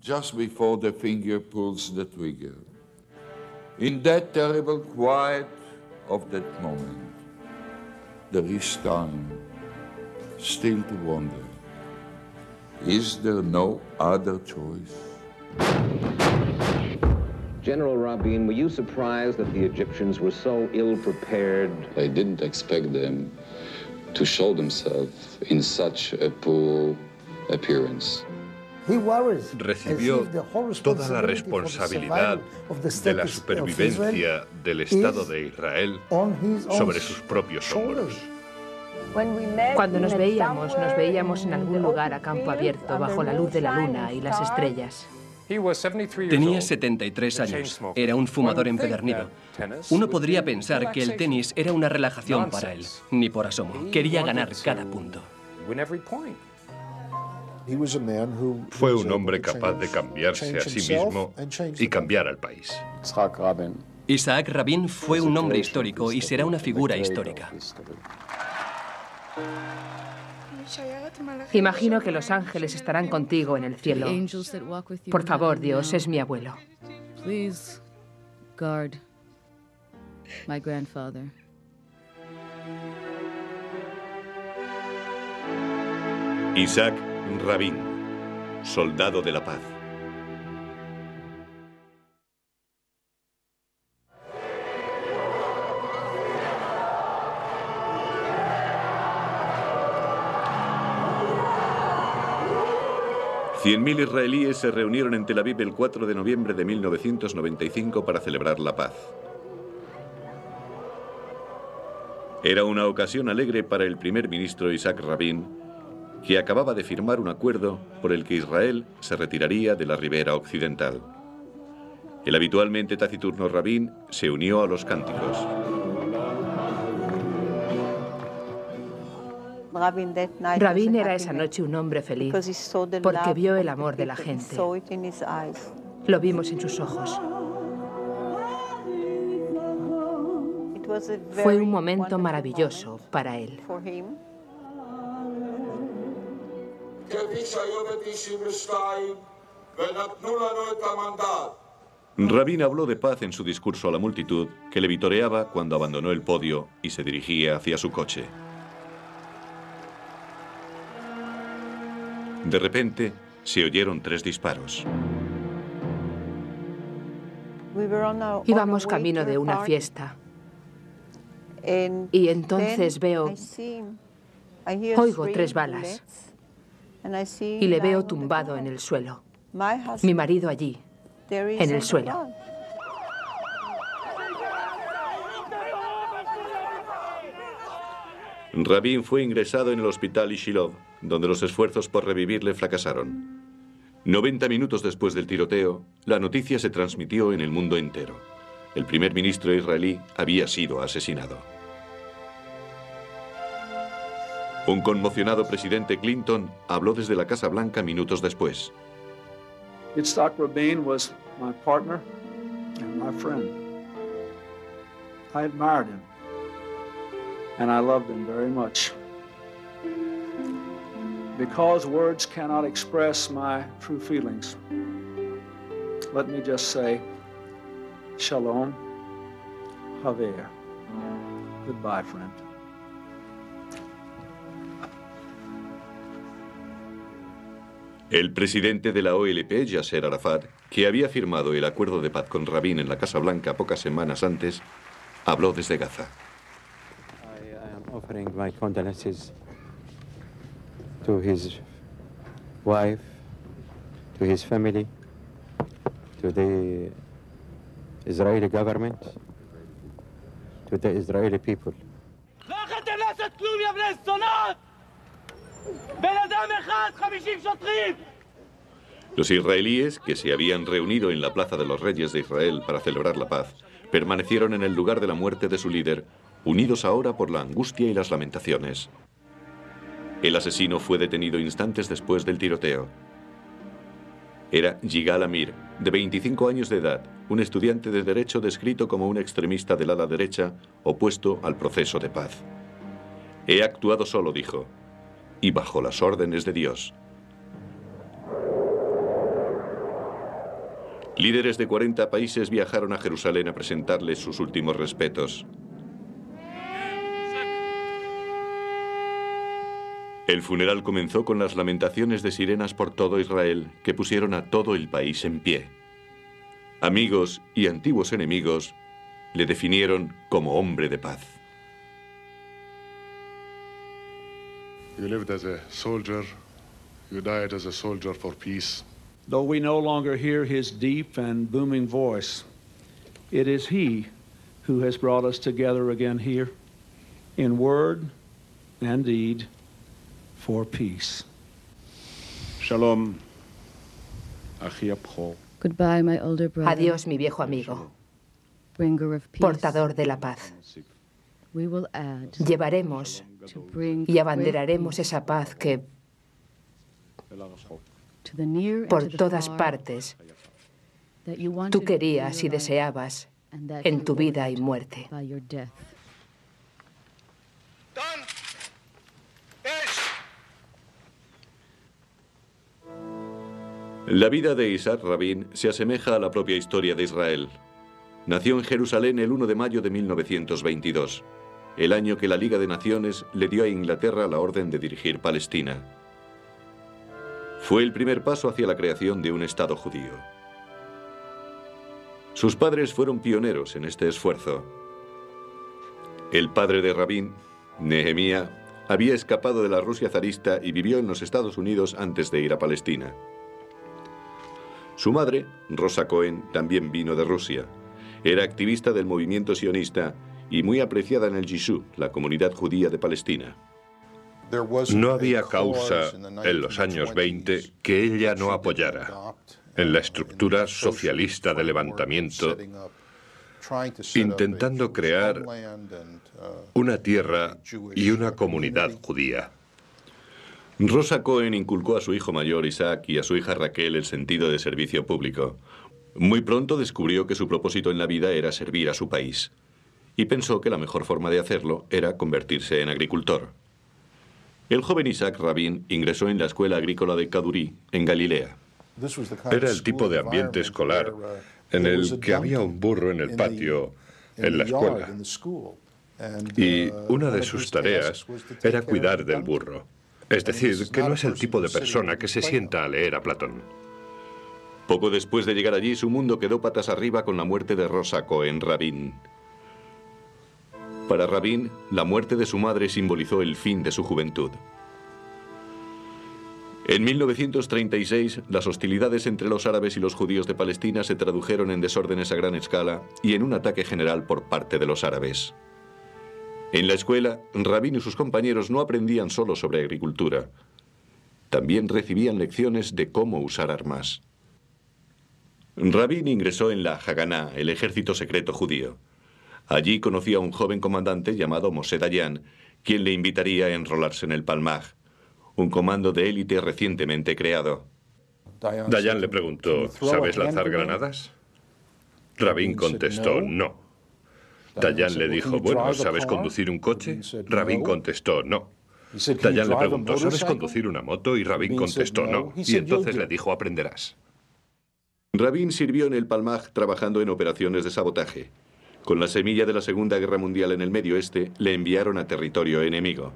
just before the finger pulls the trigger. In that terrible quiet of that moment, there is time still to wonder, is there no other choice? General Rabin, were you surprised that the Egyptians were so ill-prepared? I didn't expect them to show themselves in such a poor appearance. Recibió toda la responsabilidad de la supervivencia del Estado de Israel sobre sus propios hombros. Cuando nos veíamos en algún lugar a campo abierto, bajo la luz de la luna y las estrellas. Tenía 73 años. Era un fumador empedernido. Uno podría pensar que el tenis era una relajación para él. Ni por asomo. Quería ganar cada punto. Fue un hombre capaz de cambiarse a sí mismo y cambiar al país. Isaac Rabin fue un hombre histórico y será una figura histórica. Imagino que los ángeles estarán contigo en el cielo. Por favor, Dios, es mi abuelo. Isaac Rabin, soldado de la paz. $100.000 israelíes se reunieron en Tel Aviv el 4 de noviembre de 1995 para celebrar la paz. Era una ocasión alegre para el primer ministro Isaac Rabin, que acababa de firmar un acuerdo por el que Israel se retiraría de la ribera occidental. El habitualmente taciturno Rabin se unió a los cánticos. Rabin era esa noche un hombre feliz porque vio el amor de la gente. Lo vimos en sus ojos. Fue un momento maravilloso para él. Rabin habló de paz en su discurso a la multitud, que le vitoreaba cuando abandonó el podio y se dirigía hacia su coche. De repente, se oyeron 3 disparos. Íbamos camino de una fiesta. Y entonces oigo 3 balas. Y le veo tumbado en el suelo. Mi marido allí, en el suelo. Rabin fue ingresado en el hospital Ishilov, donde los esfuerzos por revivirle fracasaron. 90 minutos después del tiroteo, la noticia se transmitió en el mundo entero. El primer ministro israelí había sido asesinado. Un conmocionado presidente Clinton habló desde la Casa Blanca minutos después. Yitzhak Rabin was my partner and my friend. I admired him, and I loved him very much. Because words cannot express my true feelings, let me just say, Shalom, Haver. Goodbye, friend. El presidente de la OLP, Yasser Arafat, que había firmado el acuerdo de paz con Rabin en la Casa Blanca pocas semanas antes, habló desde Gaza. I am offering my condolences to his wife, to his family, to the Israeli government, to the Israeli people. Los israelíes, que se habían reunido en la Plaza de los Reyes de Israel para celebrar la paz, permanecieron en el lugar de la muerte de su líder, unidos ahora por la angustia y las lamentaciones. El asesino fue detenido instantes después del tiroteo. Era Yigal Amir, de 25 años de edad, un estudiante de Derecho descrito como un extremista del ala derecha opuesto al proceso de paz. He actuado solo, dijo, y bajo las órdenes de Dios. Líderes de 40 países viajaron a Jerusalén a presentarle sus últimos respetos. El funeral comenzó con las lamentaciones de sirenas por todo Israel, que pusieron a todo el país en pie. Amigos y antiguos enemigos le definieron como hombre de paz. You lived as a soldier, you died as a soldier for peace. Though we no longer hear his deep and booming voice, it is he who has brought us together again here, in word and deed, for peace. Shalom, Achi Abcho. Goodbye, my older brother. Adiós, mi viejo amigo, Bringer of peace. portador de la paz. We will add Llevaremos to bring y abanderaremos esa paz que to the near and por to the todas far partes that you wanted tú to querías y realize deseabas and that en you tu vida y hoped muerte. by your death. La vida de Isaac Rabin se asemeja a la propia historia de Israel. Nació en Jerusalén el 1 de mayo de 1922, el año que la Liga de Naciones le dio a Inglaterra la orden de dirigir Palestina. Fue el primer paso hacia la creación de un Estado judío. Sus padres fueron pioneros en este esfuerzo. El padre de Rabin, Nehemías, había escapado de la Rusia zarista y vivió en los Estados Unidos antes de ir a Palestina. Su madre, Rosa Cohen, también vino de Rusia. Era activista del movimiento sionista y muy apreciada en el Yishuv, la comunidad judía de Palestina. No había causa en los años 20 que ella no apoyara en la estructura socialista de levantamiento, intentando crear una tierra y una comunidad judía. Rosa Cohen inculcó a su hijo mayor Isaac y a su hija Raquel el sentido de servicio público. Muy pronto descubrió que su propósito en la vida era servir a su país y pensó que la mejor forma de hacerlo era convertirse en agricultor. El joven Isaac Rabin ingresó en la escuela agrícola de Kaduri, en Galilea. Era el tipo de ambiente escolar en el que había un burro en el patio en la escuela. Y una de sus tareas era cuidar del burro. Es decir, que no es el tipo de persona que se sienta a leer a Platón. Poco después de llegar allí, su mundo quedó patas arriba con la muerte de Rosa Cohen Rabin. Para Rabin, la muerte de su madre simbolizó el fin de su juventud. En 1936, las hostilidades entre los árabes y los judíos de Palestina se tradujeron en desórdenes a gran escala y en un ataque general por parte de los árabes. En la escuela, Rabin y sus compañeros no aprendían solo sobre agricultura. También recibían lecciones de cómo usar armas. Rabin ingresó en la Haganá, el ejército secreto judío. Allí conoció a un joven comandante llamado Moshe Dayan, quien le invitaría a enrolarse en el Palmaj, un comando de élite recientemente creado. Dayan le preguntó, ¿sabes lanzar granadas? Rabin contestó, no. Dayan le dijo, bueno, ¿sabes conducir un coche? Rabin contestó, no. Dayan le preguntó, ¿sabes conducir una moto? Y Rabin contestó, no. Y entonces le dijo, aprenderás. Rabin sirvió en el Palmaj trabajando en operaciones de sabotaje. Con la semilla de la Segunda Guerra Mundial en el Medio Oeste, le enviaron a territorio enemigo.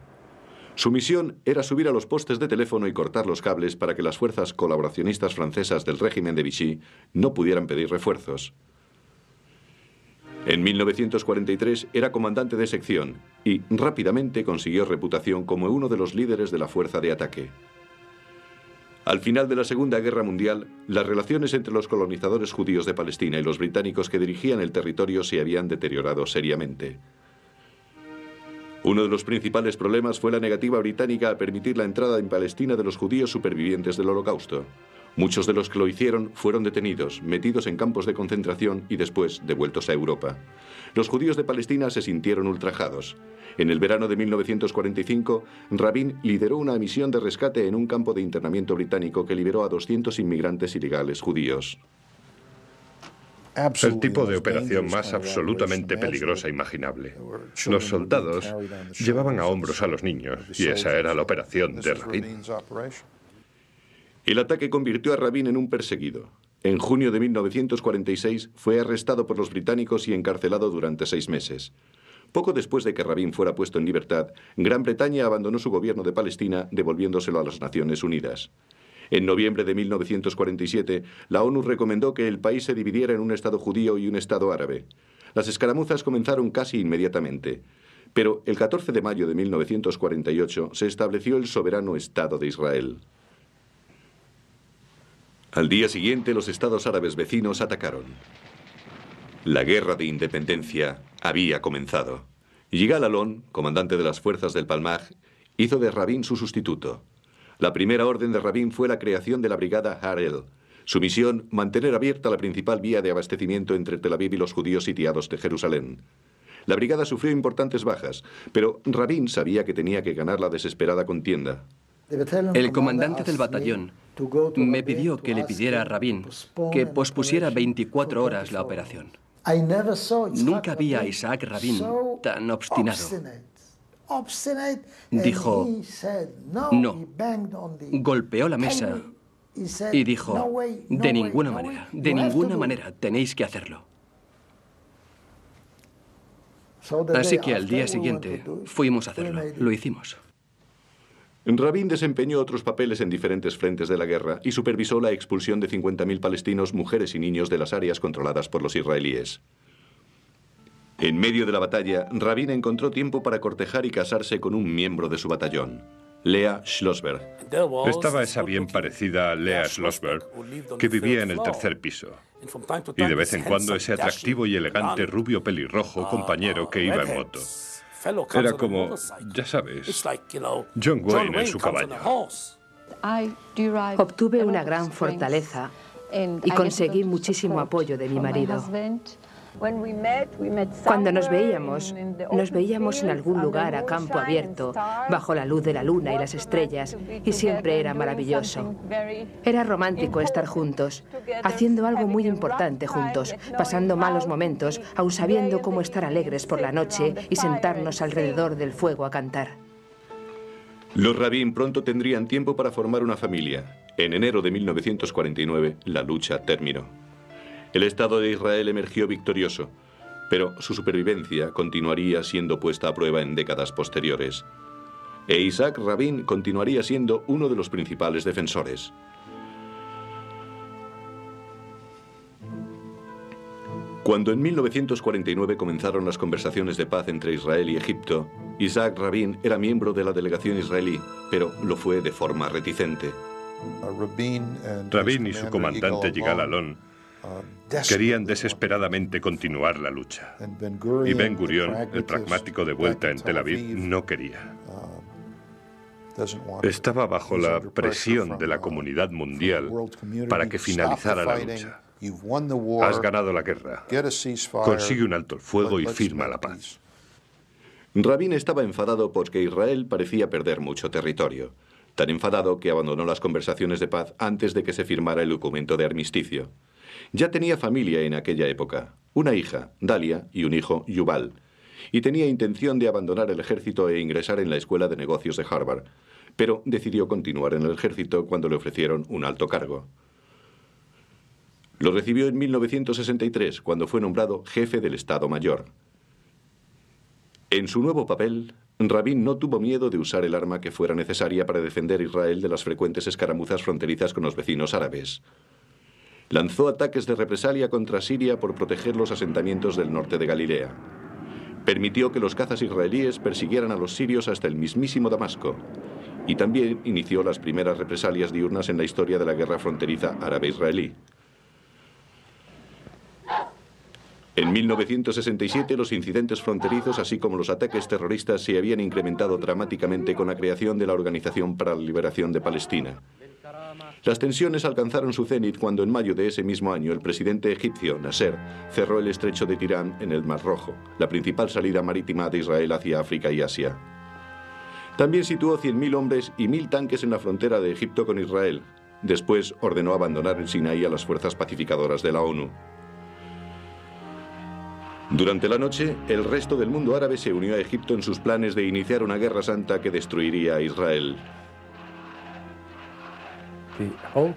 Su misión era subir a los postes de teléfono y cortar los cables para que las fuerzas colaboracionistas francesas del régimen de Vichy no pudieran pedir refuerzos. En 1943 era comandante de sección y rápidamente consiguió reputación como uno de los líderes de la fuerza de ataque. Al final de la Segunda Guerra Mundial, las relaciones entre los colonizadores judíos de Palestina y los británicos que dirigían el territorio se habían deteriorado seriamente. Uno de los principales problemas fue la negativa británica a permitir la entrada en Palestina de los judíos supervivientes del Holocausto. Muchos de los que lo hicieron fueron detenidos, metidos en campos de concentración y después devueltos a Europa. Los judíos de Palestina se sintieron ultrajados. En el verano de 1945, Rabin lideró una misión de rescate en un campo de internamiento británico que liberó a 200 inmigrantes ilegales judíos. El tipo de operación más absolutamente peligrosa imaginable. Los soldados llevaban a hombros a los niños y esa era la operación de Rabin. El ataque convirtió a Rabin en un perseguido. En junio de 1946 fue arrestado por los británicos y encarcelado durante 6 meses. Poco después de que Rabin fuera puesto en libertad, Gran Bretaña abandonó su gobierno de Palestina, devolviéndoselo a las Naciones Unidas. En noviembre de 1947, la ONU recomendó que el país se dividiera en un Estado judío y un Estado árabe. Las escaramuzas comenzaron casi inmediatamente, pero el 14 de mayo de 1948 se estableció el soberano Estado de Israel. Al día siguiente, los estados árabes vecinos atacaron. La guerra de independencia había comenzado. Yigal Allon, comandante de las fuerzas del Palmaj, hizo de Rabin su sustituto. La primera orden de Rabin fue la creación de la brigada Harel. Su misión, mantener abierta la principal vía de abastecimiento entre Tel Aviv y los judíos sitiados de Jerusalén. La brigada sufrió importantes bajas, pero Rabin sabía que tenía que ganar la desesperada contienda. El comandante del batallón me pidió que le pidiera a Rabin que pospusiera 24 horas la operación. Nunca vi a Isaac Rabin tan obstinado. Dijo, no, golpeó la mesa y dijo, de ninguna manera tenéis que hacerlo. Así que al día siguiente fuimos a hacerlo, lo hicimos. Rabin desempeñó otros papeles en diferentes frentes de la guerra y supervisó la expulsión de 50.000 palestinos, mujeres y niños de las áreas controladas por los israelíes. En medio de la batalla, Rabin encontró tiempo para cortejar y casarse con un miembro de su batallón, Lea Schlossberg. Estaba esa bien parecida a Lea Schlossberg, que vivía en el tercer piso. Y de vez en cuando ese atractivo y elegante rubio pelirrojo compañero que iba en moto. Era como, ya sabes, John Wayne en su caballo. Obtuve una gran fortaleza y conseguí muchísimo apoyo de mi marido. Cuando nos veíamos en algún lugar a campo abierto, bajo la luz de la luna y las estrellas, y siempre era maravilloso. Era romántico estar juntos, haciendo algo muy importante juntos, pasando malos momentos, aun sabiendo cómo estar alegres por la noche y sentarnos alrededor del fuego a cantar. Los Rabin pronto tendrían tiempo para formar una familia. En enero de 1949, la lucha terminó. El Estado de Israel emergió victorioso, pero su supervivencia continuaría siendo puesta a prueba en décadas posteriores. E Isaac Rabin continuaría siendo uno de los principales defensores. Cuando en 1949 comenzaron las conversaciones de paz entre Israel y Egipto, Isaac Rabin era miembro de la delegación israelí, pero lo fue de forma reticente. Rabin y su comandante Yigal Allon querían desesperadamente continuar la lucha. Y Ben Gurion, el pragmático de vuelta en Tel Aviv, no quería. Estaba bajo la presión de la comunidad mundial para que finalizara la lucha. Has ganado la guerra. Consigue un alto el fuego y firma la paz. Rabin estaba enfadado porque Israel parecía perder mucho territorio. Tan enfadado que abandonó las conversaciones de paz antes de que se firmara el documento de armisticio. Ya tenía familia en aquella época, una hija, Dalia, y un hijo, Yuval, y tenía intención de abandonar el ejército e ingresar en la Escuela de Negocios de Harvard, pero decidió continuar en el ejército cuando le ofrecieron un alto cargo. Lo recibió en 1963, cuando fue nombrado jefe del Estado Mayor. En su nuevo papel, Rabin no tuvo miedo de usar el arma que fuera necesaria para defender a Israel de las frecuentes escaramuzas fronterizas con los vecinos árabes. Lanzó ataques de represalia contra Siria por proteger los asentamientos del norte de Galilea. Permitió que los cazas israelíes persiguieran a los sirios hasta el mismísimo Damasco. Y también inició las primeras represalias diurnas en la historia de la guerra fronteriza árabe-israelí. En 1967, los incidentes fronterizos, así como los ataques terroristas, se habían incrementado dramáticamente con la creación de la Organización para la Liberación de Palestina. Las tensiones alcanzaron su cénit cuando en mayo de ese mismo año el presidente egipcio, Nasser, cerró el estrecho de Tirán en el Mar Rojo, la principal salida marítima de Israel hacia África y Asia. También situó 100.000 hombres y 1.000 tanques en la frontera de Egipto con Israel. Después ordenó abandonar el Sinaí a las fuerzas pacificadoras de la ONU. Durante la noche, el resto del mundo árabe se unió a Egipto en sus planes de iniciar una guerra santa que destruiría a Israel.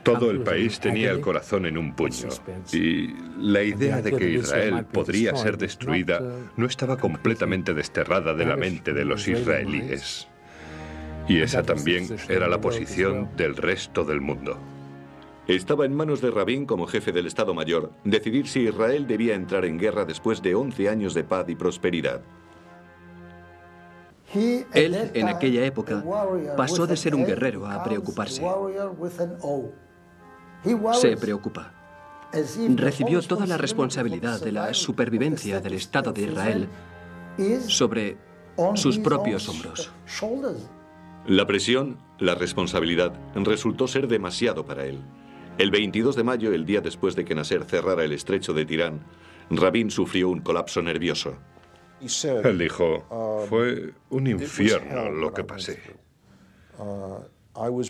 Todo el país tenía el corazón en un puño y la idea de que Israel podría ser destruida no estaba completamente desterrada de la mente de los israelíes. Y esa también era la posición del resto del mundo. Estaba en manos de Rabin, como jefe del Estado Mayor, decidir si Israel debía entrar en guerra después de 11 años de paz y prosperidad. Él, en aquella época, pasó de ser un guerrero a preocuparse. Se preocupa. Recibió toda la responsabilidad de la supervivencia del Estado de Israel sobre sus propios hombros. La presión, la responsabilidad, resultó ser demasiado para él. El 22 de mayo, el día después de que Nasser cerrara el estrecho de Tirán, Rabin sufrió un colapso nervioso. Él dijo, fue un infierno lo que pasé.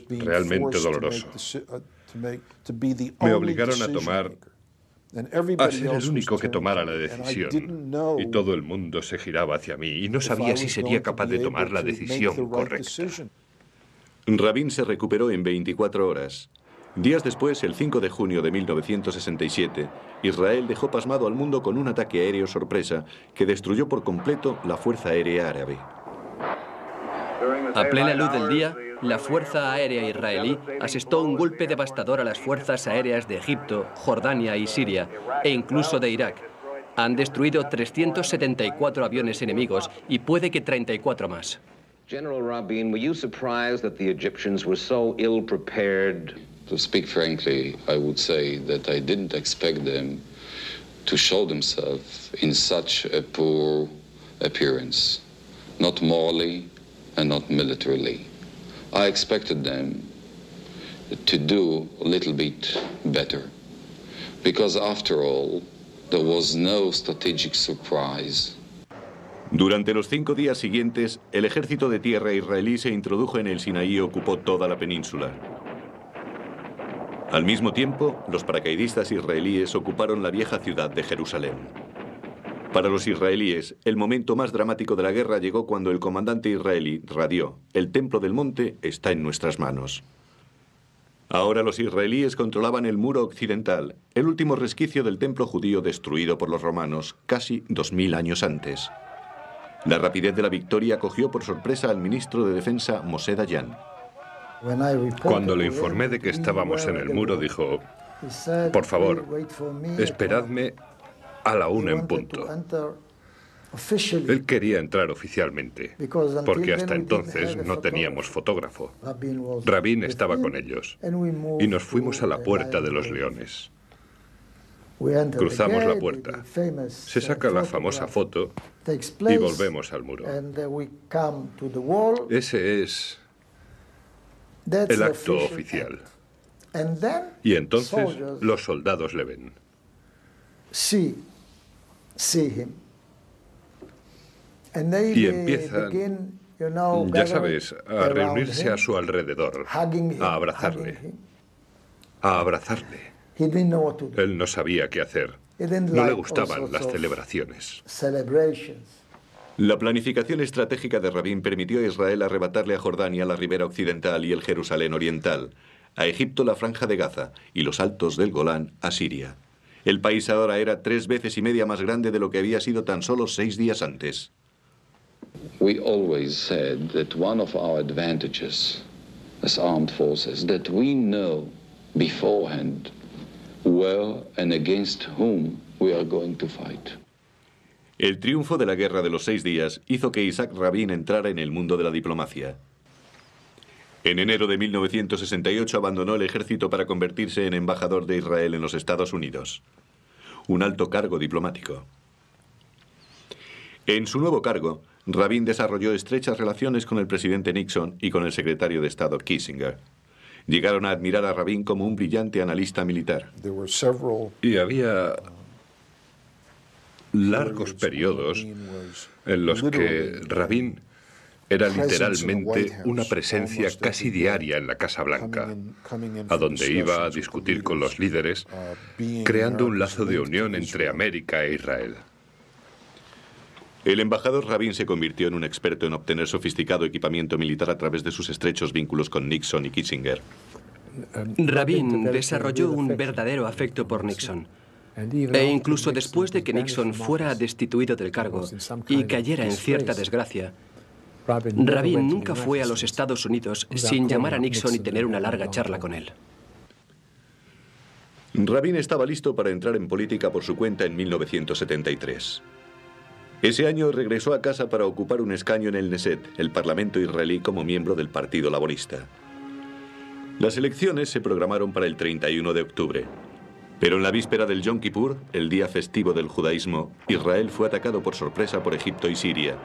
Realmente doloroso. Me obligaron a ser el único que tomara la decisión. Y todo el mundo se giraba hacia mí y no sabía si sería capaz de tomar la decisión correcta. Rabin se recuperó en 24 horas. Días después, el 5 de junio de 1967, Israel dejó pasmado al mundo con un ataque aéreo sorpresa que destruyó por completo la Fuerza Aérea Árabe. A plena luz del día, la Fuerza Aérea Israelí asestó un golpe devastador a las fuerzas aéreas de Egipto, Jordania y Siria, e incluso de Irak. Han destruido 374 aviones enemigos y puede que 34 más. General Rabin, were you surprised that the Egyptians were so ill prepared? To speak frankly, I would say that I didn't expect them to show themselves in such a poor appearance, not morally and not militarily. I expected them to do a little bit better, because after all, there was no strategic surprise. Durante los 5 días siguientes, el ejército de tierra israelí se introdujo en el Sinaí y ocupó toda la península. Al mismo tiempo, los paracaidistas israelíes ocuparon la vieja ciudad de Jerusalén. Para los israelíes, el momento más dramático de la guerra llegó cuando el comandante israelí radió: "El templo del monte está en nuestras manos". Ahora los israelíes controlaban el muro occidental, el último resquicio del templo judío destruido por los romanos casi 2000 años antes. La rapidez de la victoria cogió por sorpresa al ministro de Defensa, Moshe Dayan. Cuando le informé de que estábamos en el muro, dijo, por favor, esperadme a la 1 en punto. Él quería entrar oficialmente, porque hasta entonces no teníamos fotógrafo. Rabin estaba con ellos, y nos fuimos a la Puerta de los Leones. Cruzamos la puerta, se saca la famosa foto y volvemos al muro. Ese es el acto oficial. Y entonces los soldados le ven. Y empiezan, ya sabes, a reunirse a su alrededor, a abrazarle. Él no sabía qué hacer. No le gustaban las celebraciones. La planificación estratégica de Rabin permitió a Israel arrebatarle a Jordania la ribera occidental y el Jerusalén oriental, a Egipto la franja de Gaza y los altos del Golán a Siria. El país ahora era 3 veces y media más grande de lo que había sido tan solo 6 días antes. We always said that one of our advantages as armed forces that we know beforehand where and against whom we are going to fight. El triunfo de la Guerra de los 6 días hizo que Isaac Rabin entrara en el mundo de la diplomacia. En enero de 1968 abandonó el ejército para convertirse en embajador de Israel en los Estados Unidos, un alto cargo diplomático. En su nuevo cargo, Rabin desarrolló estrechas relaciones con el presidente Nixon y con el secretario de Estado Kissinger. Llegaron a admirar a Rabin como un brillante analista militar. Y había largos periodos en los que Rabin era literalmente una presencia casi diaria en la Casa Blanca, a donde iba a discutir con los líderes, creando un lazo de unión entre América e Israel. El embajador Rabin se convirtió en un experto en obtener sofisticado equipamiento militar a través de sus estrechos vínculos con Nixon y Kissinger. Rabin desarrolló un verdadero afecto por Nixon. E incluso después de que Nixon fuera destituido del cargo y cayera en cierta desgracia, Rabin nunca fue a los Estados Unidos sin llamar a Nixon y tener una larga charla con él. Rabin estaba listo para entrar en política por su cuenta en 1973. Ese año regresó a casa para ocupar un escaño en el Knesset, el Parlamento israelí, como miembro del Partido Laborista. Las elecciones se programaron para el 31 de octubre. Pero en la víspera del Yom Kippur, el día festivo del judaísmo, Israel fue atacado por sorpresa por Egipto y Siria.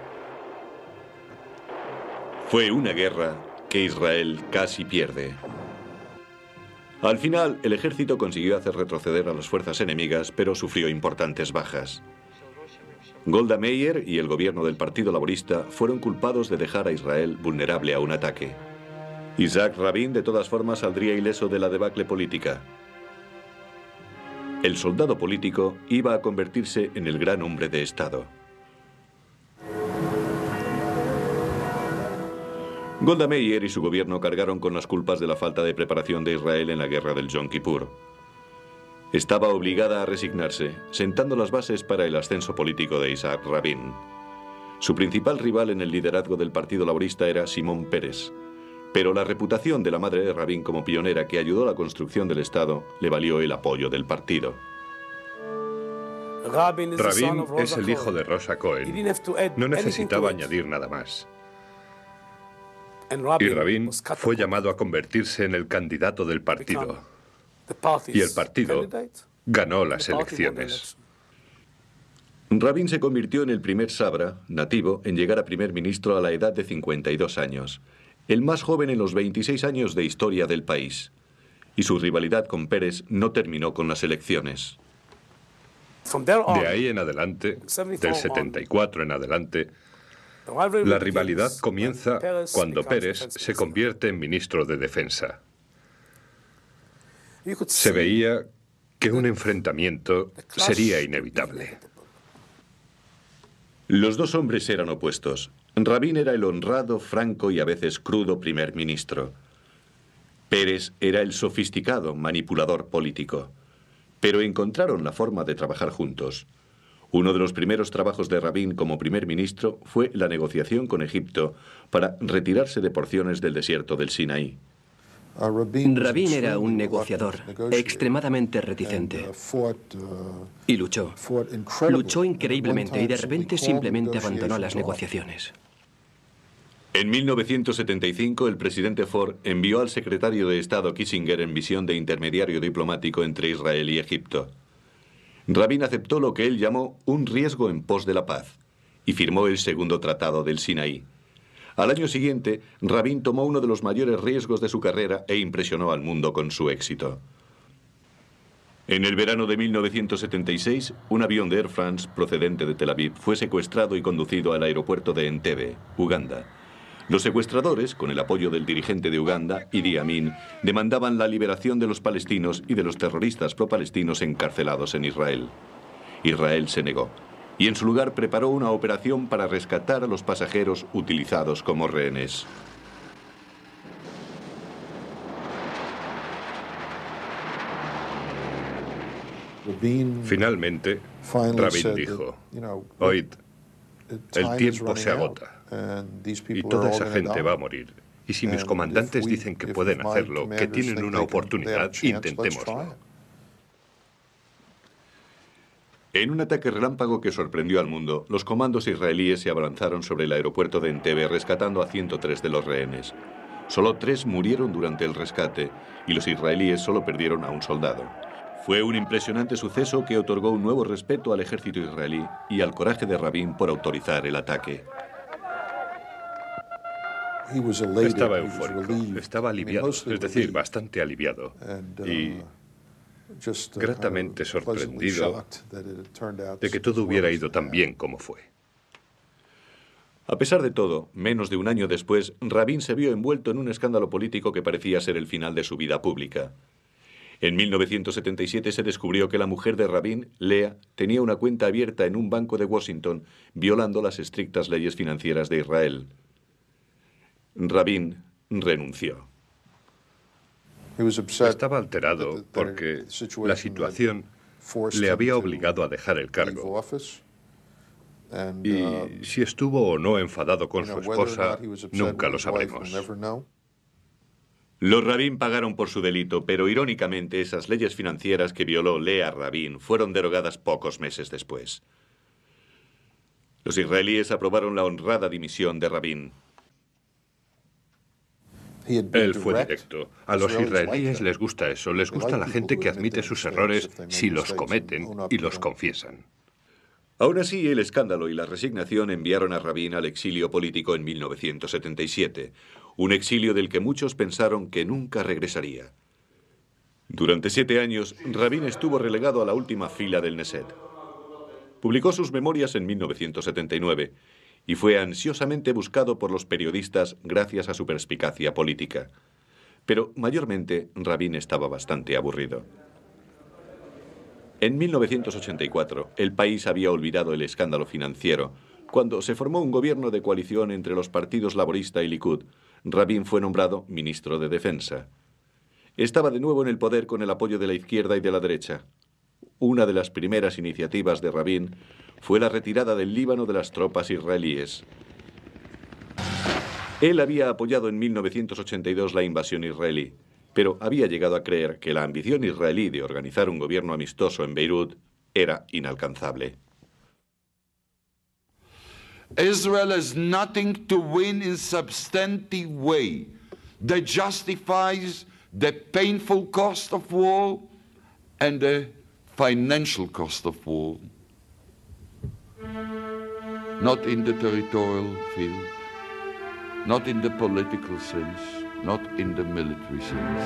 Fue una guerra que Israel casi pierde. Al final, el ejército consiguió hacer retroceder a las fuerzas enemigas, pero sufrió importantes bajas. Golda Meir y el gobierno del Partido Laborista fueron culpados de dejar a Israel vulnerable a un ataque. Isaac Rabin, de todas formas, saldría ileso de la debacle política. El soldado político iba a convertirse en el gran hombre de Estado. Golda Meir y su gobierno cargaron con las culpas de la falta de preparación de Israel en la guerra del Yom Kippur. Estaba obligada a resignarse, sentando las bases para el ascenso político de Isaac Rabin. Su principal rival en el liderazgo del Partido Laborista era Simón Peres, pero la reputación de la madre de Rabin como pionera que ayudó a la construcción del Estado le valió el apoyo del partido. Rabin es el hijo de Rosa Cohen. No necesitaba añadir nada más. Y Rabin fue llamado a convertirse en el candidato del partido. Y el partido ganó las elecciones. Rabin se convirtió en el primer sabra, nativo, en llegar a primer ministro a la edad de 52 años. El más joven en los 26 años de historia del país. Y su rivalidad con Peres no terminó con las elecciones. De ahí en adelante, del 74 en adelante, la rivalidad comienza cuando Peres se convierte en ministro de Defensa. Se veía que un enfrentamiento sería inevitable. Los dos hombres eran opuestos. Rabin era el honrado, franco y a veces crudo primer ministro. Peres era el sofisticado manipulador político. Pero encontraron la forma de trabajar juntos. Uno de los primeros trabajos de Rabin como primer ministro fue la negociación con Egipto para retirarse de porciones del desierto del Sinaí. Rabin era un negociador extremadamente reticente y luchó increíblemente y de repente simplemente abandonó las negociaciones. En 1975, el presidente Ford envió al secretario de Estado Kissinger en misión de intermediario diplomático entre Israel y Egipto. Rabin aceptó lo que él llamó un riesgo en pos de la paz y firmó el segundo tratado del Sinaí. Al año siguiente, Rabin tomó uno de los mayores riesgos de su carrera e impresionó al mundo con su éxito. En el verano de 1976, un avión de Air France procedente de Tel Aviv fue secuestrado y conducido al aeropuerto de Entebbe, Uganda. Los secuestradores, con el apoyo del dirigente de Uganda, Idi Amin, demandaban la liberación de los palestinos y de los terroristas pro-palestinos encarcelados en Israel. Israel se negó y en su lugar preparó una operación para rescatar a los pasajeros utilizados como rehenes. Finalmente, Rabin dijo, oíd, el tiempo se agota y toda esa gente va a morir. Y si mis comandantes dicen que pueden hacerlo, que tienen una oportunidad, intentémoslo. En un ataque relámpago que sorprendió al mundo, los comandos israelíes se abalanzaron sobre el aeropuerto de Entebbe rescatando a 103 de los rehenes. Solo 3 murieron durante el rescate y los israelíes solo perdieron a un soldado. Fue un impresionante suceso que otorgó un nuevo respeto al ejército israelí y al coraje de Rabin por autorizar el ataque. Estaba eufórico, estaba aliviado, es decir, bastante aliviado y gratamente sorprendido de que todo hubiera ido tan bien como fue. A pesar de todo, menos de un año después, Rabin se vio envuelto en un escándalo político que parecía ser el final de su vida pública. En 1977 se descubrió que la mujer de Rabin, Lea, tenía una cuenta abierta en un banco de Washington, violando las estrictas leyes financieras de Israel. Rabin renunció. Estaba alterado porque la situación le había obligado a dejar el cargo. Y si estuvo o no enfadado con su esposa, nunca lo sabremos. Los Rabin pagaron por su delito, pero irónicamente esas leyes financieras que violó Lea Rabin fueron derogadas pocos meses después. Los israelíes aprobaron la honrada dimisión de Rabin. Él fue directo. A los israelíes les gusta eso, les gusta la gente que admite sus errores si los cometen y los confiesan. Aún así, el escándalo y la resignación enviaron a Rabin al exilio político en 1977, un exilio del que muchos pensaron que nunca regresaría. Durante 7 años, Rabin estuvo relegado a la última fila del Knesset. Publicó sus memorias en 1979 y fue ansiosamente buscado por los periodistas gracias a su perspicacia política. Pero mayormente, Rabin estaba bastante aburrido. En 1984, el país había olvidado el escándalo financiero. Cuando se formó un gobierno de coalición entre los partidos laborista y Likud, Rabin fue nombrado ministro de Defensa. Estaba de nuevo en el poder con el apoyo de la izquierda y de la derecha. Una de las primeras iniciativas de Rabin fue la retirada del Líbano de las tropas israelíes. Él había apoyado en 1982 la invasión israelí, pero había llegado a creer que la ambición israelí de organizar un gobierno amistoso en Beirut era inalcanzable. Israel has nothing to win in substantive way that justifies the painful cost of war and the financial cost of war. Not in the territorial field, not in the political sense, not in the military sense.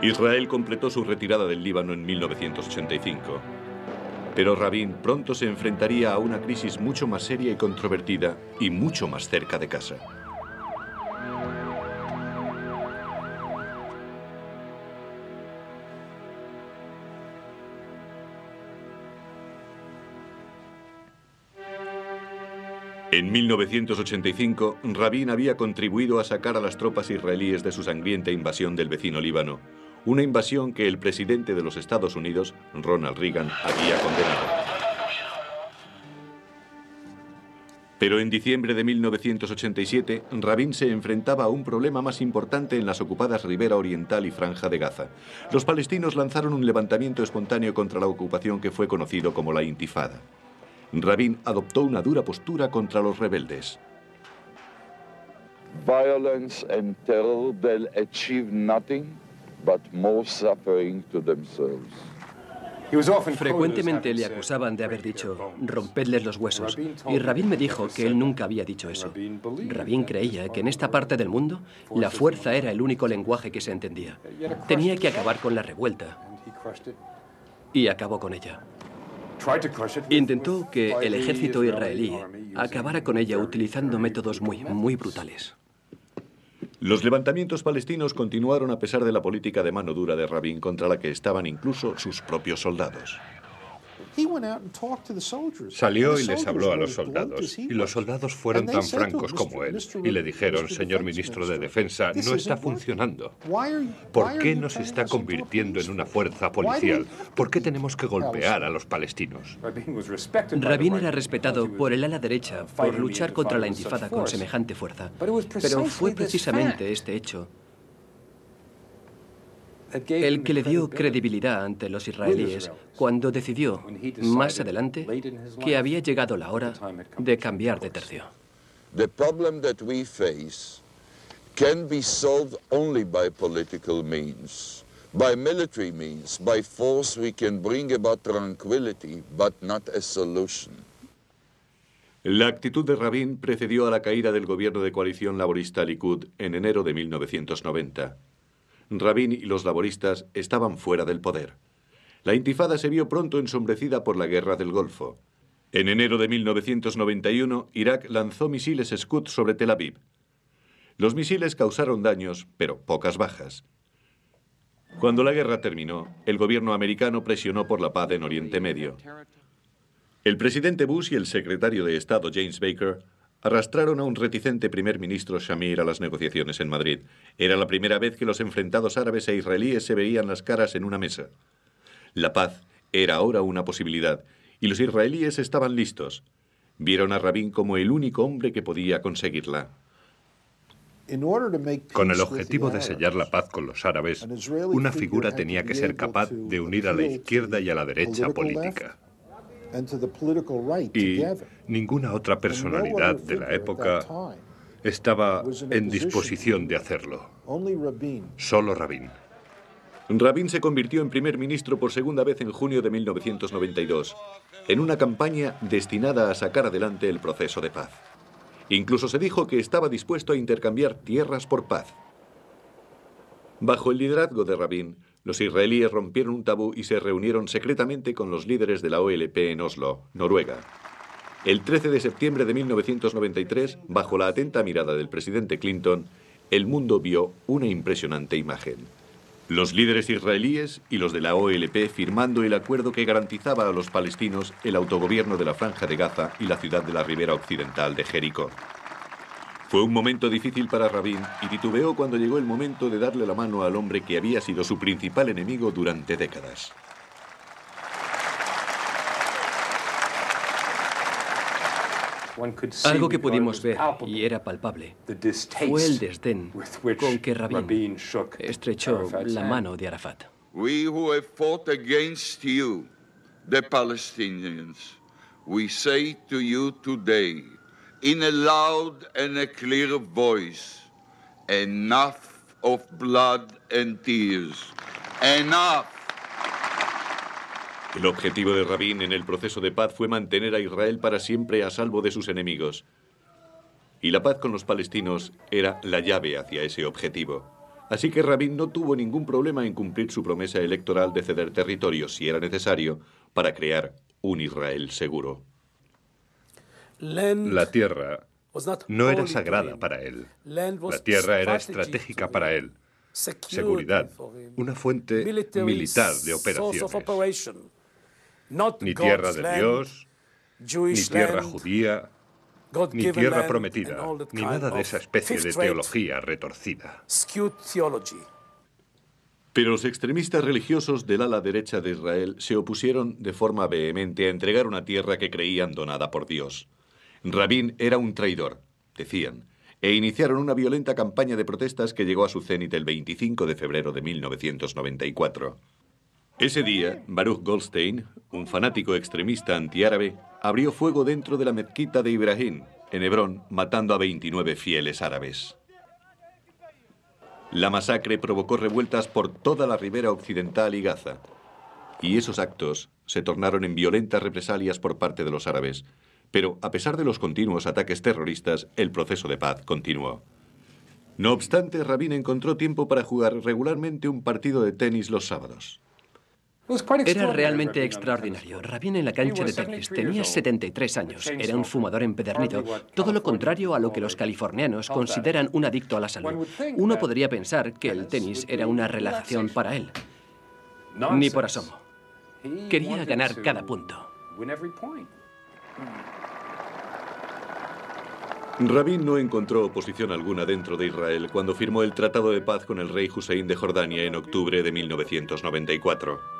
Israel completó su retirada del Líbano en 1985. Pero Rabin pronto se enfrentaría a una crisis mucho más seria y controvertida y mucho más cerca de casa. En 1985, Rabin había contribuido a sacar a las tropas israelíes de su sangrienta invasión del vecino Líbano, una invasión que el presidente de los Estados Unidos, Ronald Reagan, había condenado. Pero en diciembre de 1987, Rabin se enfrentaba a un problema más importante en las ocupadas Ribera Oriental y Franja de Gaza. Los palestinos lanzaron un levantamiento espontáneo contra la ocupación que fue conocido como la Intifada. Rabin adoptó una dura postura contra los rebeldes. Violence and terror, they'll achieve nothing but more suffering to themselves. Frecuentemente le acusaban de haber dicho, rompedles los huesos, y Rabin me dijo que él nunca había dicho eso. Rabin creía que en esta parte del mundo la fuerza era el único lenguaje que se entendía. Tenía que acabar con la revuelta, y acabó con ella. Intentó que el ejército israelí acabara con ella utilizando métodos muy brutales. Los levantamientos palestinos continuaron a pesar de la política de mano dura de Rabin contra la que estaban incluso sus propios soldados. Salió y les habló a los soldados, y los soldados fueron tan francos como él, y le dijeron, señor ministro de Defensa, no está funcionando. ¿Por qué nos está convirtiendo en una fuerza policial? ¿Por qué tenemos que golpear a los palestinos? Rabin era respetado por el ala derecha por luchar contra la intifada con semejante fuerza, pero fue precisamente este hecho el que le dio credibilidad ante los israelíes cuando decidió, más adelante, que había llegado la hora de cambiar de tercio. The problem that we face can be solved only by political means. By military means, by force we can bring about tranquility, but not a solution. La actitud de Rabin precedió a la caída del gobierno de coalición laborista Likud en enero de 1990. Rabin y los laboristas estaban fuera del poder. La intifada se vio pronto ensombrecida por la guerra del Golfo. En enero de 1991, Irak lanzó misiles Scud sobre Tel Aviv. Los misiles causaron daños, pero pocas bajas. Cuando la guerra terminó, el gobierno americano presionó por la paz en Oriente Medio. El presidente Bush y el secretario de Estado James Baker Arrastraron a un reticente primer ministro Shamir a las negociaciones en Madrid. Era la primera vez que los enfrentados árabes e israelíes se veían las caras en una mesa. La paz era ahora una posibilidad, y los israelíes estaban listos. Vieron a Rabin como el único hombre que podía conseguirla. Con el objetivo de sellar la paz con los árabes, una figura tenía que ser capaz de unir a la izquierda y a la derecha política. Y ninguna otra personalidad de la época estaba en disposición de hacerlo. Solo Rabin. Rabin se convirtió en primer ministro por segunda vez en junio de 1992, en una campaña destinada a sacar adelante el proceso de paz. Incluso se dijo que estaba dispuesto a intercambiar tierras por paz. Bajo el liderazgo de Rabin, los israelíes rompieron un tabú y se reunieron secretamente con los líderes de la OLP en Oslo, Noruega. El 13 de septiembre de 1993, bajo la atenta mirada del presidente Clinton, el mundo vio una impresionante imagen. Los líderes israelíes y los de la OLP firmando el acuerdo que garantizaba a los palestinos el autogobierno de la Franja de Gaza y la ciudad de la ribera occidental de Jericó. Fue un momento difícil para Rabin y titubeó cuando llegó el momento de darle la mano al hombre que había sido su principal enemigo durante décadas. Algo que pudimos ver, y era palpable, fue el desdén con que Rabin estrechó la mano de Arafat. We who have fought against you, the Palestinians, we say to you today, in a loud and a clear voice, enough of blood and tears, enough. El objetivo de Rabin en el proceso de paz fue mantener a Israel para siempre a salvo de sus enemigos. Y la paz con los palestinos era la llave hacia ese objetivo. Así que Rabin no tuvo ningún problema en cumplir su promesa electoral de ceder territorio, si era necesario, para crear un Israel seguro. La tierra no era sagrada para él. La tierra era estratégica para él. Seguridad, una fuente militar de operaciones. Ni tierra de Dios, ni tierra judía, ni tierra prometida, ni nada de esa especie de teología retorcida. Pero los extremistas religiosos del ala derecha de Israel se opusieron de forma vehemente a entregar una tierra que creían donada por Dios. Rabin era un traidor, decían, e iniciaron una violenta campaña de protestas que llegó a su cénit el 25 de febrero de 1994. Ese día, Baruch Goldstein, un fanático extremista antiárabe, abrió fuego dentro de la mezquita de Ibrahim, en Hebrón, matando a 29 fieles árabes. La masacre provocó revueltas por toda la ribera occidental y Gaza, y esos actos se tornaron en violentas represalias por parte de los árabes. Pero, a pesar de los continuos ataques terroristas, el proceso de paz continuó. No obstante, Rabin encontró tiempo para jugar regularmente un partido de tenis los sábados. Era realmente extraordinario. Rabin en la cancha de tenis tenía 73 años. Era un fumador empedernido, todo lo contrario a lo que los californianos consideran un adicto a la salud. Uno podría pensar que el tenis era una relajación para él. Ni por asomo. Quería ganar cada punto. Rabin no encontró oposición alguna dentro de Israel cuando firmó el tratado de paz con el rey Hussein de Jordania en octubre de 1994.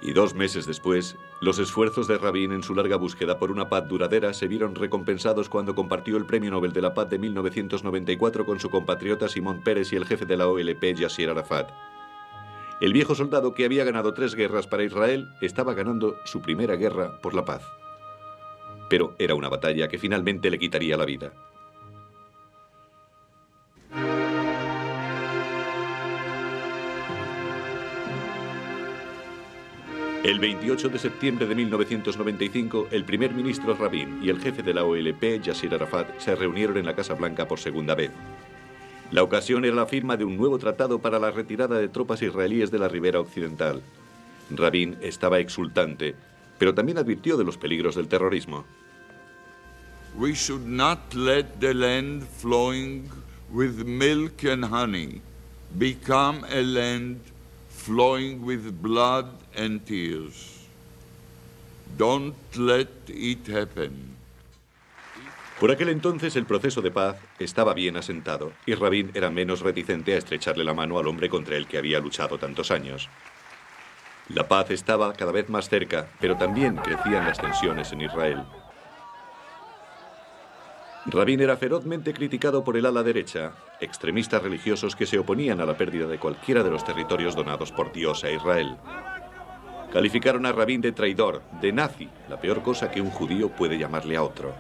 Y 2 meses después, los esfuerzos de Rabin en su larga búsqueda por una paz duradera se vieron recompensados cuando compartió el Premio Nobel de la Paz de 1994 con su compatriota Simón Peres y el jefe de la OLP, Yasser Arafat. El viejo soldado que había ganado 3 guerras para Israel estaba ganando su primera guerra por la paz. Pero era una batalla que finalmente le quitaría la vida. El 28 de septiembre de 1995, el primer ministro Rabin y el jefe de la OLP, Yasser Arafat, se reunieron en la Casa Blanca por segunda vez. La ocasión era la firma de un nuevo tratado para la retirada de tropas israelíes de la ribera occidental. Rabin estaba exultante, pero también advirtió de los peligros del terrorismo. We should not let the land flowing with milk and honey become a land flowing with blood and tears. Don't let it happen. Por aquel entonces el proceso de paz estaba bien asentado y Rabin era menos reticente a estrecharle la mano al hombre contra el que había luchado tantos años. La paz estaba cada vez más cerca, pero también crecían las tensiones en Israel. Rabin era ferozmente criticado por el ala derecha, extremistas religiosos que se oponían a la pérdida de cualquiera de los territorios donados por Dios a Israel. Calificaron a Rabin de traidor, de nazi, la peor cosa que un judío puede llamarle a otro.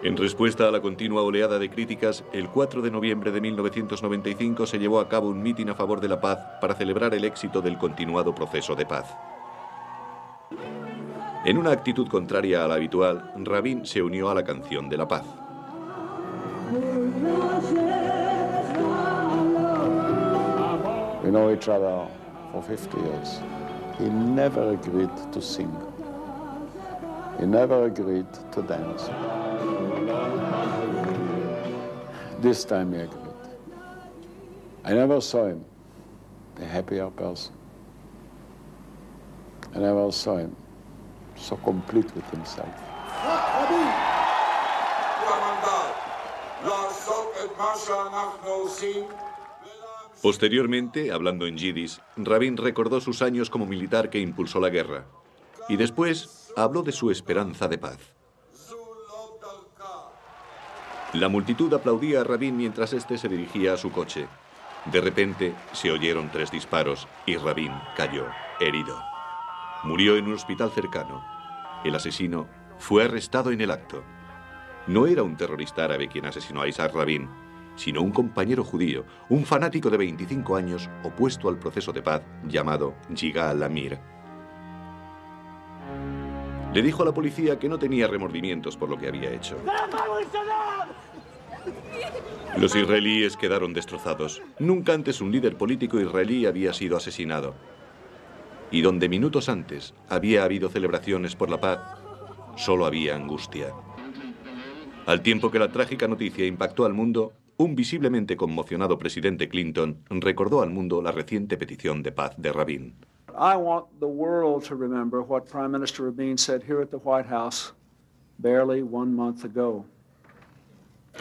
En respuesta a la continua oleada de críticas, el 4 de noviembre de 1995 se llevó a cabo un mitin a favor de la paz para celebrar el éxito del continuado proceso de paz. En una actitud contraria a la habitual, Rabin se unió a la canción de la paz. We know each other for 50 years. He never agreed to sing. He never agreed to dance. This time he agreed. I never saw him a happier person. I never saw him so complete with himself. Posteriormente, hablando en yiddish, Rabin recordó sus años como militar que impulsó la guerra y después habló de su esperanza de paz. La multitud aplaudía a Rabin mientras éste se dirigía a su coche. De repente se oyeron 3 disparos y Rabin cayó, herido. Murió en un hospital cercano. El asesino fue arrestado en el acto. No era un terrorista árabe quien asesinó a Isaac Rabin, sino un compañero judío, un fanático de 25 años opuesto al proceso de paz llamado Yigal Amir. Le dijo a la policía que no tenía remordimientos por lo que había hecho. Los israelíes quedaron destrozados. Nunca antes un líder político israelí había sido asesinado. Y donde minutos antes había habido celebraciones por la paz, solo había angustia. Al tiempo que la trágica noticia impactó al mundo, un visiblemente conmocionado presidente Clinton recordó al mundo la reciente petición de paz de Rabin. I want the world to remember what Prime Minister Rabin said here at the White House barely 1 month ago.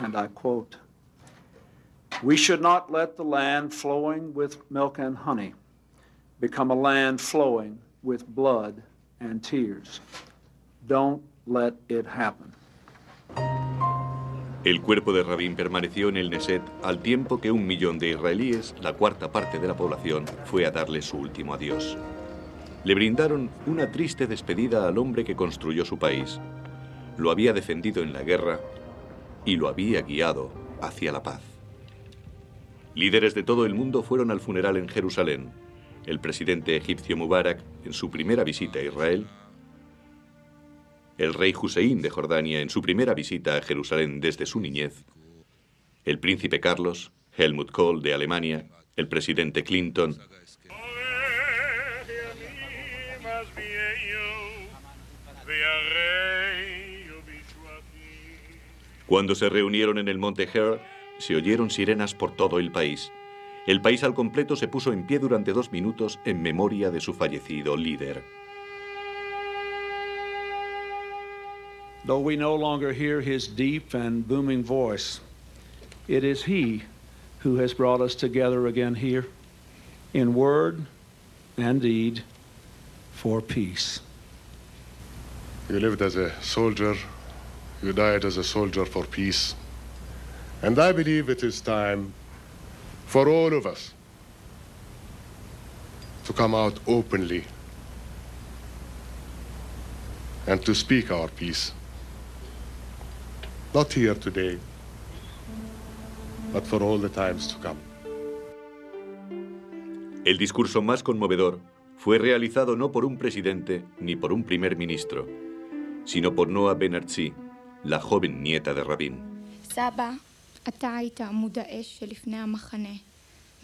And I quote, "We should not let the land flowing with milk and honey become a land flowing with blood and tears. Don't let it happen." El cuerpo de Rabin permaneció en el Neset al tiempo que 1 millón de israelíes, la cuarta parte de la población, fue a darle su último adiós. Le brindaron una triste despedida al hombre que construyó su país. Lo había defendido en la guerra y lo había guiado hacia la paz. Líderes de todo el mundo fueron al funeral en Jerusalén. El presidente egipcio Mubarak en su primera visita a Israel, el rey Hussein de Jordania en su primera visita a Jerusalén desde su niñez, el príncipe Carlos, Helmut Kohl de Alemania, el presidente Clinton. Cuando se reunieron en el monte Her, se oyeron sirenas por todo el país. El país al completo se puso en pie durante 2 minutos en memoria de su fallecido líder. Though we no longer hear his deep and booming voice, it is he who has brought us together again here, in word and deed, for peace. You lived as a soldier, you died as a soldier for peace. And I believe it is time for all of us to come out openly and to speak our peace. Not here today, but for all the times to come. El discurso más conmovedor fue realizado no por un presidente ni por un primer ministro, sino por Noa Ben-Artzi, la joven nieta de Rabin. סבא, אתה היית עמוד האש שלפני המחנה,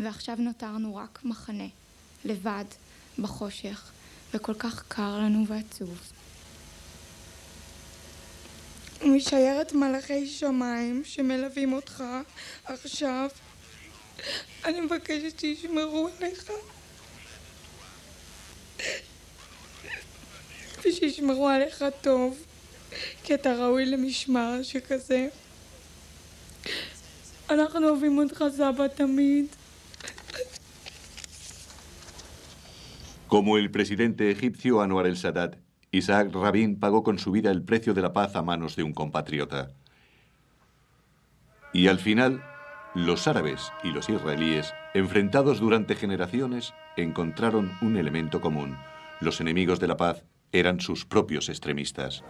ועכשיו נותרנו רק מחנה, לבד, בחושך, וכל כך קר לנו ועצוב. משיירת מלאכי שמיים שמלווים אותך עכשיו, אני מבקשת שישמרו עליך. ושישמרו עליך טוב, כי אתה ראוי למשמר שכזה. אנחנו אוהבים אותך סבא תמיד. Como el presidente egipcio Anwar el-Sadat, Isaac Rabin pagó con su vida el precio de la paz a manos de un compatriota. Y al final, los árabes y los israelíes, enfrentados durante generaciones, encontraron un elemento común. Los enemigos de la paz eran sus propios extremistas.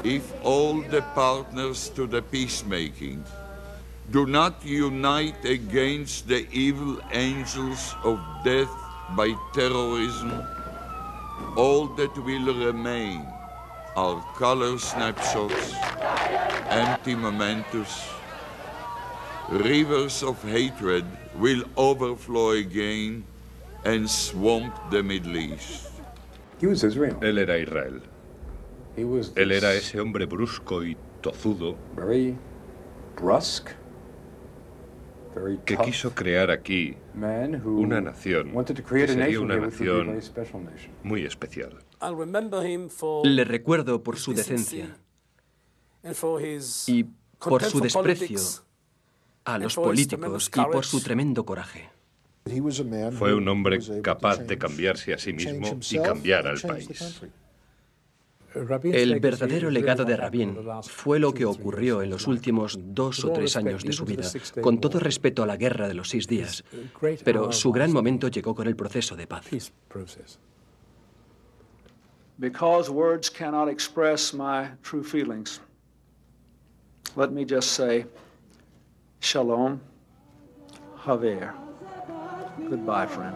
If all the partners to the peacemaking do not unite against the evil angels of death by terrorism, all that will remain are color snapshots, empty mementos. Rivers of hatred will overflow again and swamp the Middle East. Él era Israel. Él era ese hombre brusco y tozudo que quiso crear aquí una nación que sería una nación muy especial. Le recuerdo por su decencia y por su desprecio a los políticos y por su tremendo coraje. Fue un hombre capaz de cambiarse a sí mismo y cambiar al país. El verdadero legado de Rabin fue lo que ocurrió en los últimos 2 o 3 años de su vida, con todo respeto a la guerra de los 6 días, pero su gran momento llegó con el proceso de paz. Because words cannot express my true feelings, let me just say, Shalom, Haver. Goodbye, friend.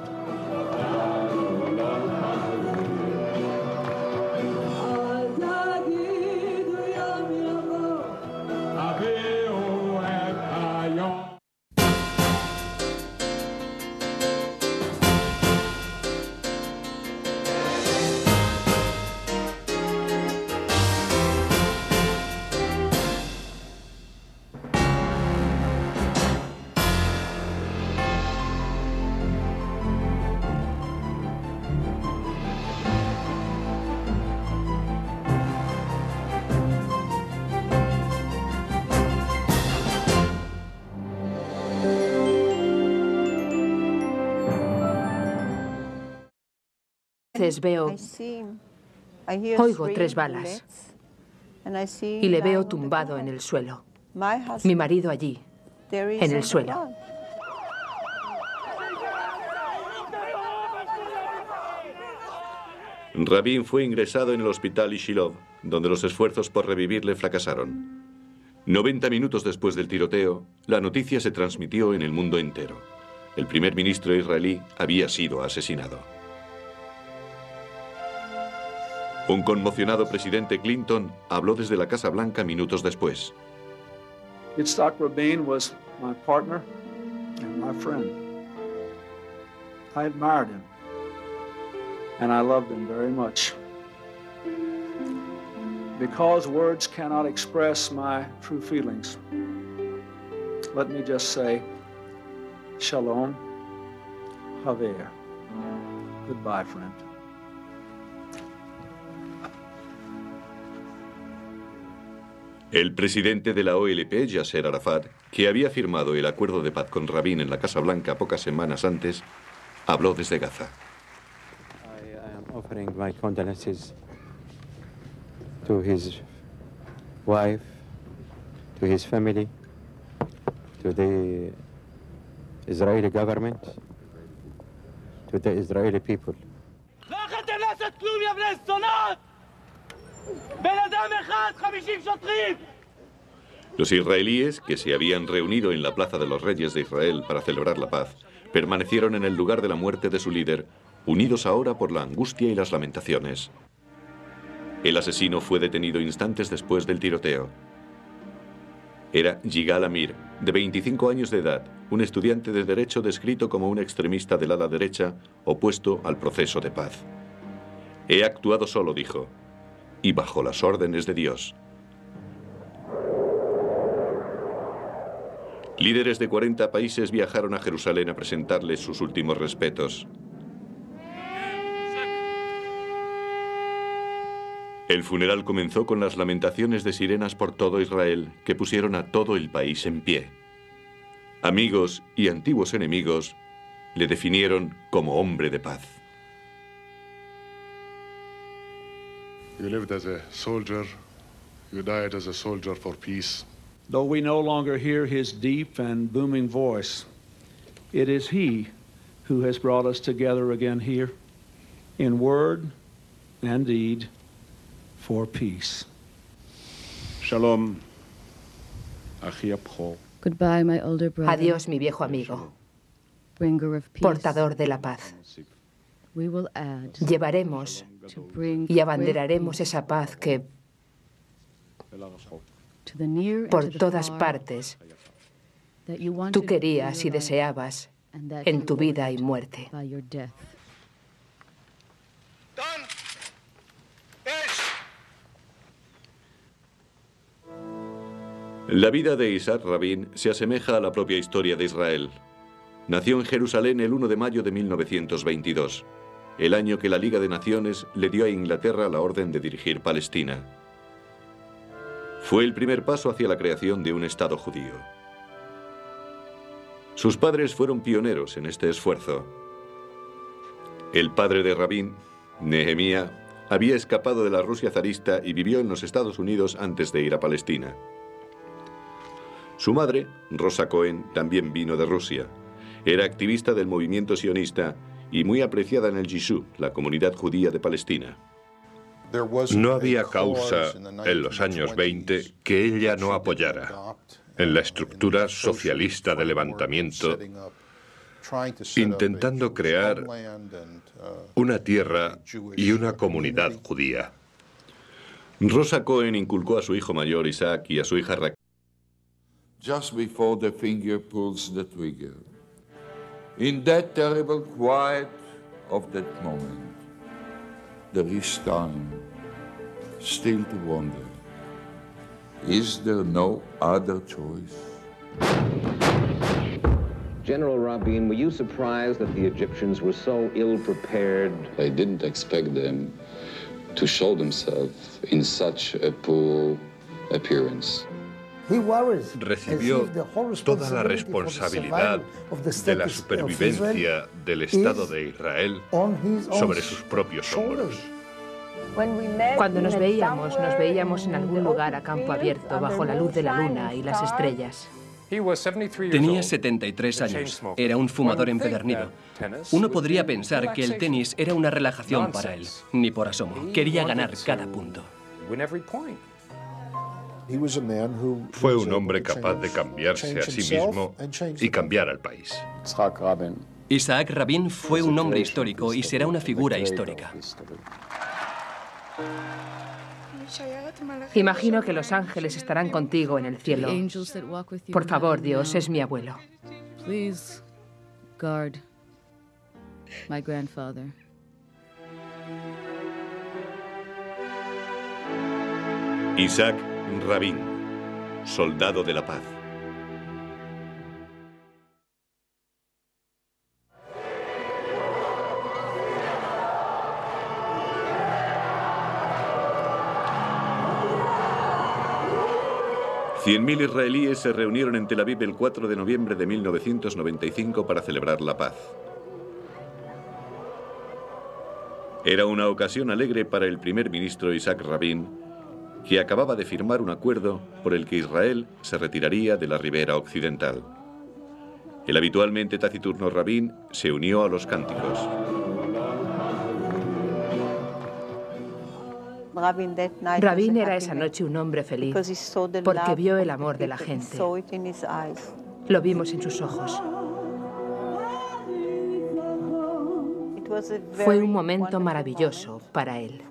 Oigo 3 balas y le veo tumbado en el suelo. Mi marido allí, en el suelo. Rabin fue ingresado en el hospital Ishilov, donde los esfuerzos por revivirle fracasaron. 90 minutos después del tiroteo, la noticia se transmitió en el mundo entero. El primer ministro israelí había sido asesinado. Un conmocionado presidente Clinton habló desde la Casa Blanca minutos después. Yitzhak Rabin was my partner and my friend. I admired him, and I loved him very much. Because words cannot express my true feelings, let me just say, Shalom, Haver. Goodbye, friend. El presidente de la OLP, Yasser Arafat, que había firmado el acuerdo de paz con Rabin en la Casa Blanca pocas semanas antes, habló desde Gaza. I am offering my condolences to his wife, to his family, to the Israeli government, to the Israeli people. Los israelíes, que se habían reunido en la Plaza de los Reyes de Israel para celebrar la paz, permanecieron en el lugar de la muerte de su líder, unidos ahora por la angustia y las lamentaciones. El asesino fue detenido instantes después del tiroteo. Era Yigal Amir, de 25 años de edad, un estudiante de Derecho descrito como un extremista del ala derecha opuesto al proceso de paz. He actuado solo, dijo, y bajo las órdenes de Dios. Líderes de 40 países viajaron a Jerusalén a presentarles sus últimos respetos. El funeral comenzó con las lamentaciones de sirenas por todo Israel, que pusieron a todo el país en pie. Amigos y antiguos enemigos le definieron como hombre de paz. You lived as a soldier, you died as a soldier for peace. Though we no longer hear his deep and booming voice, it is he who has brought us together again here, in word and deed, for peace. Shalom, Achi Abcho. Goodbye, my older brother. Adiós, mi viejo amigo, Bringer of peace. portador de la paz. We will add Llevaremos to bring y abanderaremos esa paz que to the near and por to the todas far partes that you wanted tú querías y in your life deseabas and that en you tu vida y earned muerte. by your death. La vida de Isaac Rabin se asemeja a la propia historia de Israel. Nació en Jerusalén el 1 de mayo de 1922, el año que la Liga de Naciones le dio a Inglaterra la orden de dirigir Palestina. Fue el primer paso hacia la creación de un Estado judío. Sus padres fueron pioneros en este esfuerzo. El padre de Rabin, Nehemías, había escapado de la Rusia zarista y vivió en los Estados Unidos antes de ir a Palestina. Su madre, Rosa Cohen, también vino de Rusia. Era activista del movimiento sionista y muy apreciada en el Yishuv, la comunidad judía de Palestina. No había causa en los años 20 que ella no apoyara en la estructura socialista de levantamiento, intentando crear una tierra y una comunidad judía. Rosa Cohen inculcó a su hijo mayor Isaac y a su hija Raquel. Just before the finger pulls the trigger, in that terrible quiet of that moment, there is time still to wonder, is there no other choice? General Rabin, were you surprised that the Egyptians were so ill-prepared? I didn't expect them to show themselves in such a poor appearance. Recibió toda la responsabilidad de la supervivencia del Estado de Israel sobre sus propios hombros. Cuando nos veíamos en algún lugar a campo abierto, bajo la luz de la luna y las estrellas. Tenía 73 años. Era un fumador empedernido. Uno podría pensar que el tenis era una relajación para él. Ni por asomo. Quería ganar cada punto. Fue un hombre capaz de cambiarse a sí mismo y cambiar al país. Isaac Rabin fue un hombre histórico y será una figura histórica. Imagino que los ángeles estarán contigo en el cielo. Por favor, Dios, es mi abuelo. Please guard my grandfather. Isaac Rabin, soldado de la paz. $100.000 israelíes se reunieron en Tel Aviv el 4 de noviembre de 1995 para celebrar la paz. Era una ocasión alegre para el primer ministro Isaac Rabin, que acababa de firmar un acuerdo por el que Israel se retiraría de la ribera occidental. El habitualmente taciturno Rabin se unió a los cánticos. Rabin era esa noche un hombre feliz porque vio el amor de la gente. Lo vimos en sus ojos. Fue un momento maravilloso para él.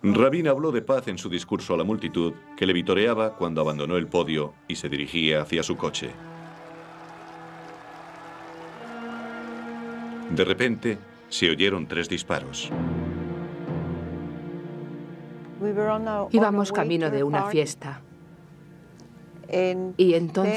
Rabin habló de paz en su discurso a la multitud, que le vitoreaba cuando abandonó el podio y se dirigía hacia su coche. De repente, se oyeron 3 disparos. Íbamos camino de una fiesta. Y entonces